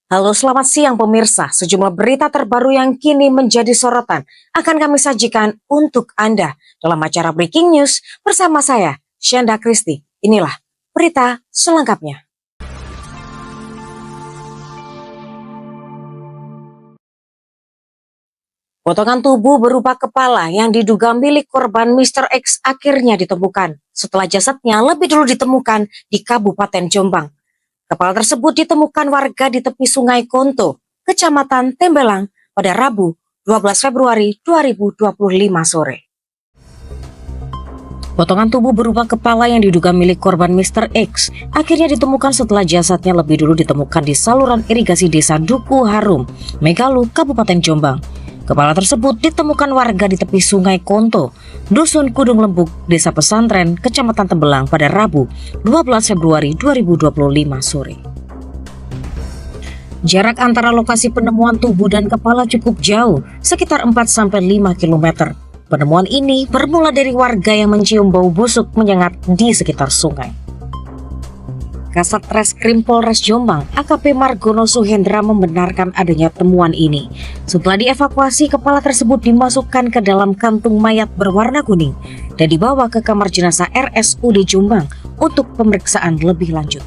Halo, selamat siang pemirsa. Sejumlah berita terbaru yang kini menjadi sorotan akan kami sajikan untuk Anda dalam acara Breaking News bersama saya, Syanda Kristi. Inilah berita selengkapnya. Potongan tubuh berupa kepala yang diduga milik korban Mr. X akhirnya ditemukan setelah jasadnya lebih dulu ditemukan di Kabupaten Jombang. Kepala tersebut ditemukan warga di tepi Sungai Konto, Kecamatan Tembelang pada Rabu 12 Februari 2025 sore. Potongan tubuh berupa kepala yang diduga milik korban Mr. X akhirnya ditemukan setelah jasadnya lebih dulu ditemukan di saluran irigasi desa Duku Harum, Megalu, Kabupaten Jombang. Kepala tersebut ditemukan warga di tepi Sungai Konto, Dusun Kudung Lembuk, Desa Pesantren, Kecamatan Tembelang pada Rabu 12 Februari 2025 sore. Jarak antara lokasi penemuan tubuh dan kepala cukup jauh, sekitar 4-5 km. Penemuan ini bermula dari warga yang mencium bau busuk menyengat di sekitar sungai. Kasat Reskrim Polres Jombang, AKP Margono Suhendra membenarkan adanya temuan ini. Setelah dievakuasi, kepala tersebut dimasukkan ke dalam kantung mayat berwarna kuning dan dibawa ke kamar jenazah RSUD Jombang untuk pemeriksaan lebih lanjut.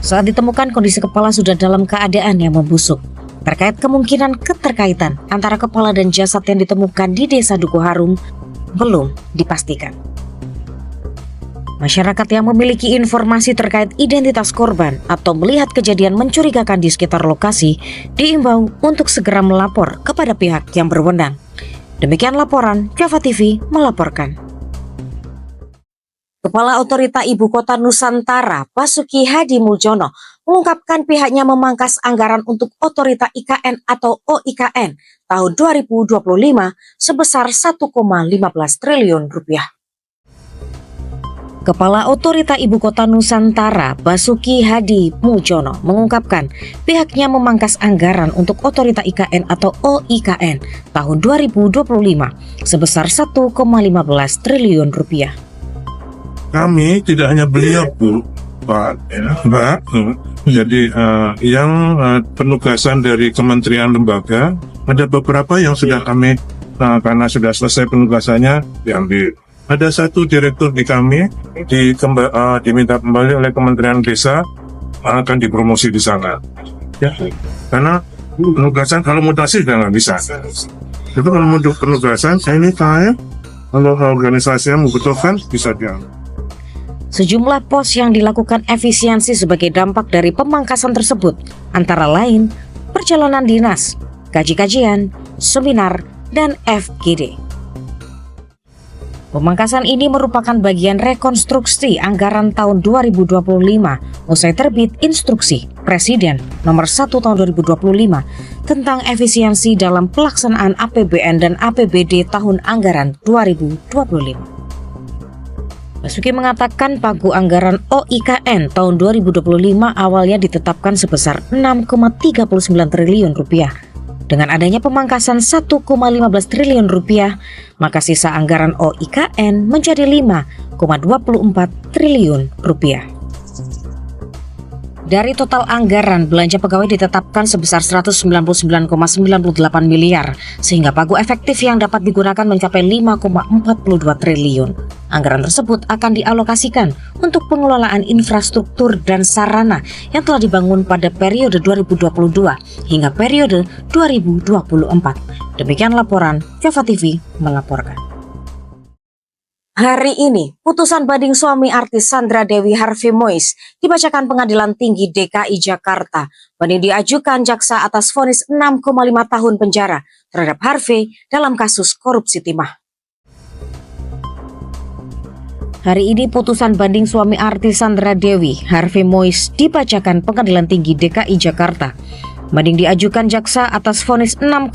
Saat ditemukan, kondisi kepala sudah dalam keadaan yang membusuk. Terkait kemungkinan keterkaitan antara kepala dan jasad yang ditemukan di Desa Duku Harum belum dipastikan. Masyarakat yang memiliki informasi terkait identitas korban atau melihat kejadian mencurigakan di sekitar lokasi diimbau untuk segera melapor kepada pihak yang berwenang. Demikian laporan Java TV melaporkan. Kepala Otorita Ibu Kota Nusantara, Basuki Hadi Muljono, mengungkapkan pihaknya memangkas anggaran untuk Otorita IKN atau OIKN tahun 2025 sebesar 1,15 triliun rupiah. Kepala Otorita Ibu Kota Nusantara, Basuki Hadi Muljono, mengungkapkan pihaknya memangkas anggaran untuk Otorita IKN atau OIKN tahun 2025 sebesar 1,15 triliun rupiah. Kami tidak hanya beliau, Bu, Pak, Mbak. Jadi penugasan dari kementerian lembaga ada beberapa yang sudah kami karena sudah selesai penugasannya diambil. Ada satu direktur di kami diminta kembali oleh Kementerian Desa akan dipromosi di sana. Ya, karena penugasan kalau mutasi sudah nggak bisa. Itu kalau mau penugasan, saya ini time kalau organisasinya membutuhkan bisa diambil. Sejumlah pos yang dilakukan efisiensi sebagai dampak dari pemangkasan tersebut, antara lain perjalanan dinas, kaji-kajian, seminar, dan FGD. Pemangkasan ini merupakan bagian rekonstruksi anggaran tahun 2025 usai terbit instruksi Presiden nomor 1 tahun 2025 tentang efisiensi dalam pelaksanaan APBN dan APBD tahun anggaran 2025. Basuki mengatakan pagu anggaran OIKN tahun 2025 awalnya ditetapkan sebesar 6,39 triliun rupiah. Dengan adanya pemangkasan 1,15 triliun rupiah, maka sisa anggaran OIKN menjadi 5,24 triliun rupiah. Dari total anggaran, belanja pegawai ditetapkan sebesar 199,98 miliar, sehingga pagu efektif yang dapat digunakan mencapai 5,42 triliun. Anggaran tersebut akan dialokasikan untuk pengelolaan infrastruktur dan sarana yang telah dibangun pada periode 2022 hingga periode 2024. Demikian laporan Java TV melaporkan. Hari ini, putusan banding suami artis Sandra Dewi Harvey Mois dibacakan Pengadilan Tinggi DKI Jakarta. Banding diajukan jaksa atas vonis 6,5 tahun penjara terhadap Harvey dalam kasus korupsi timah. Hari ini putusan banding suami artis Sandra Dewi Harvey Mois dibacakan Pengadilan Tinggi DKI Jakarta. Banding diajukan jaksa atas vonis 6,5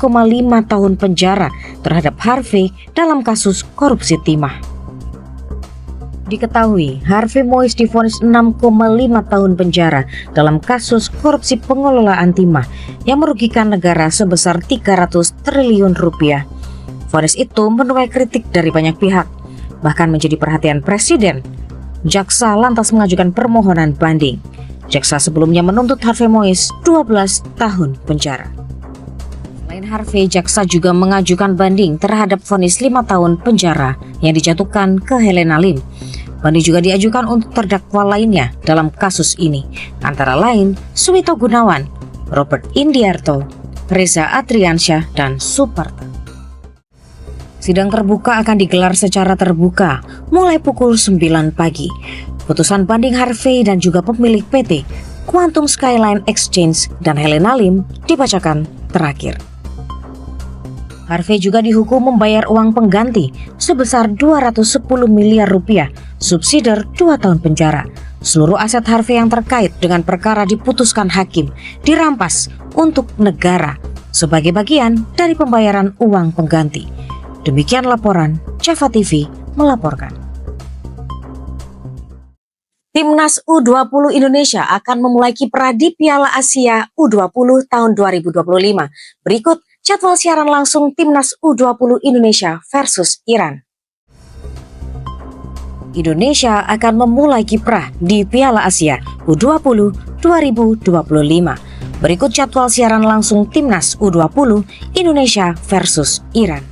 tahun penjara terhadap Harvey dalam kasus korupsi timah. Diketahui, Harvey Mois divonis 6,5 tahun penjara dalam kasus korupsi pengelolaan timah yang merugikan negara sebesar 300 triliun rupiah. Vonis itu menuai kritik dari banyak pihak, bahkan menjadi perhatian Presiden. Jaksa lantas mengajukan permohonan banding. Jaksa sebelumnya menuntut Harvey Moise 12 tahun penjara. Selain Harvey, jaksa juga mengajukan banding terhadap vonis 5 tahun penjara yang dijatuhkan ke Helena Lim. Banding juga diajukan untuk terdakwa lainnya dalam kasus ini, antara lain Suwito Gunawan, Robert Indiarto, Reza Atriansyah, dan Suparta. Sidang terbuka akan digelar secara terbuka mulai pukul 9 pagi. Putusan banding Harvey dan juga pemilik PT Quantum Skyline Exchange dan Helena Lim dibacakan terakhir. Harvey juga dihukum membayar uang pengganti sebesar 210 miliar rupiah, subsidiar 2 tahun penjara. Seluruh aset Harvey yang terkait dengan perkara diputuskan hakim dirampas untuk negara sebagai bagian dari pembayaran uang pengganti. Demikian laporan Java TV melaporkan. Timnas U20 Indonesia akan memulai kiprah di Piala Asia U20 tahun 2025. Berikut jadwal siaran langsung Timnas U20 Indonesia versus Iran. Indonesia akan memulai kiprah di Piala Asia U20 2025. Berikut jadwal siaran langsung Timnas U20 Indonesia versus Iran.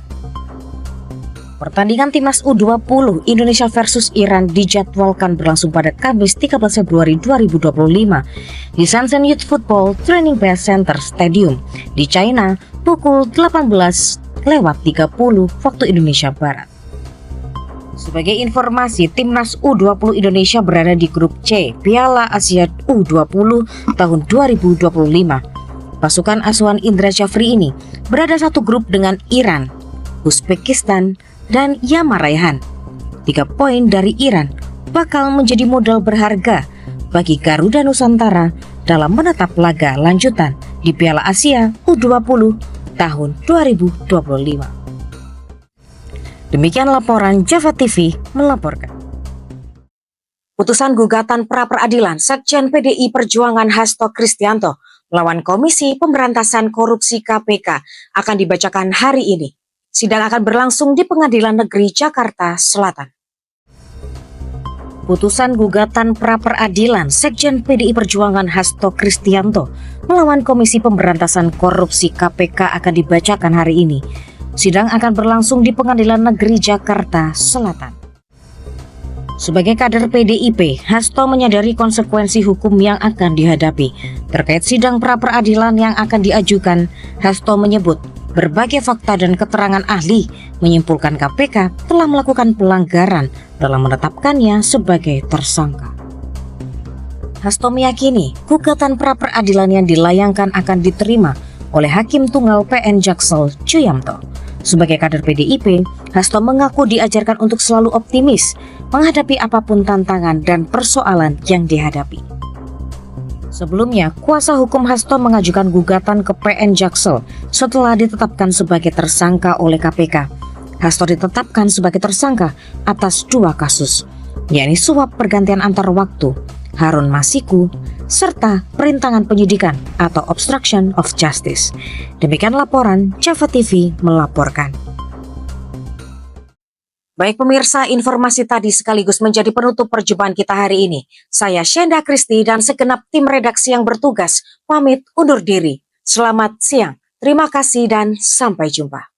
Pertandingan Timnas U20 Indonesia versus Iran dijadwalkan berlangsung pada Kamis 13 Februari 2025 di Shenzhen Youth Football Training Base Center Stadium di China pukul 18.30 waktu Indonesia Barat. Sebagai informasi, Timnas U20 Indonesia berada di grup C Piala Asia U20 tahun 2025. Pasukan asuhan Indra Syafri ini berada satu grup dengan Iran, Uzbekistan, dan Yamar Raihan. 3 poin dari Iran bakal menjadi modal berharga bagi Garuda Nusantara dalam menatap laga lanjutan di Piala Asia U20 tahun 2025. Demikian laporan Java TV melaporkan. Putusan gugatan pra-peradilan Sekjen PDI Perjuangan Hasto Kristianto melawan Komisi Pemberantasan Korupsi KPK akan dibacakan hari ini. Sidang akan berlangsung di Pengadilan Negeri Jakarta Selatan. Putusan gugatan pra-peradilan Sekjen PDI Perjuangan Hasto Kristianto melawan Komisi Pemberantasan Korupsi KPK akan dibacakan hari ini. Sidang akan berlangsung di Pengadilan Negeri Jakarta Selatan. Sebagai kader PDIP, Hasto menyadari konsekuensi hukum yang akan dihadapi. Terkait sidang pra-peradilan yang akan diajukan, Hasto menyebut berbagai fakta dan keterangan ahli menyimpulkan KPK telah melakukan pelanggaran dalam menetapkannya sebagai tersangka. Hasto meyakini gugatan pra-peradilan yang dilayangkan akan diterima oleh Hakim Tunggal PN Jaksel Chuyamto. Sebagai kader PDIP, Hasto mengaku diajarkan untuk selalu optimis menghadapi apapun tantangan dan persoalan yang dihadapi. Sebelumnya, kuasa hukum Hasto mengajukan gugatan ke PN Jaksel setelah ditetapkan sebagai tersangka oleh KPK. Hasto ditetapkan sebagai tersangka atas 2 kasus, yakni suap pergantian antar waktu, Harun Masiku, serta perintangan penyidikan atau obstruction of justice. Demikian laporan Java TV melaporkan. Baik pemirsa, informasi tadi sekaligus menjadi penutup perjumpaan kita hari ini. Saya Shenda Kristi dan segenap tim redaksi yang bertugas pamit undur diri. Selamat siang, terima kasih dan sampai jumpa.